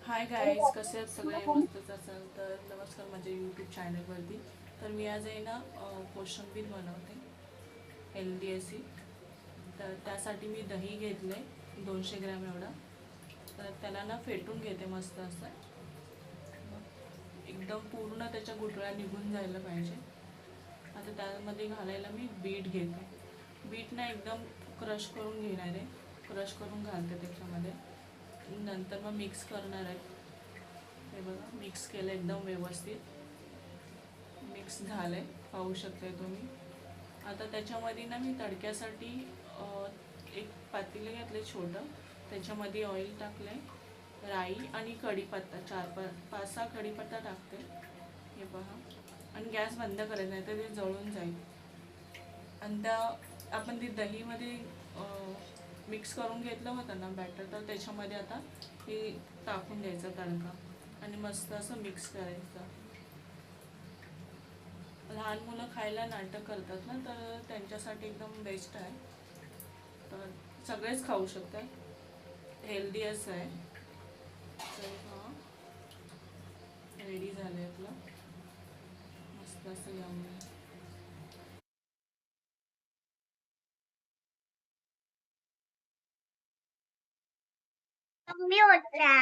Hi guys, कसे आहेत सगळे? मस्तच असाल तर नमस्कार माझ्या यूट्यूब चॅनलवरती. तर मी आज आहे ना कोशिंबीर बनवते, हेल्दी अशी. तर त्यासाठी मी दही घेतलं आहे 200 ग्रॅम एवढा. तर त्याला ना फेटून घेते मस्त असं, एकदम पूर्ण त्याच्या गुठळ्या निघून जायला पाहिजे. आता त्यामध्ये घालायला मी बीट घेते. बीट ना एकदम क्रश करून घेणार आहे, क्रश करून घालते त्याच्यामध्ये. नंतर मग मिक्स करणार आहे. हे बघा, मिक्स केलं एकदम व्यवस्थित. मिक्स झालं आहे, पाहू शकताय तुम्ही. आता त्याच्यामध्ये ना मी तडक्यासाठी एक पातेलं घेतलं छोटं. त्याच्यामध्ये ऑइल टाकलं आहे, राई आणि कढीपत्ता, 4-5-6 कढीपत्ता टाकते. हे पहा. आणि गॅस बंद करायचा, नाही तर ते जळून जाईल. आणि त्या आपण ती दहीमध्ये मिक्स करून घेतलं होतं ना बॅटर, तर त्याच्यामध्ये आता हे टाकून द्यायचा तडका आणि मस्त असं मिक्स करायचं. लहान मुलं खायला नाटक करतात ना, तर त्यांच्यासाठी एकदम बेस्ट आहे. तर सगळेच खाऊ शकतात, हेल्दी असं आहे. तर हां, रेडी झालं आहे आपलं मस्त असं यम्मी. कमी होता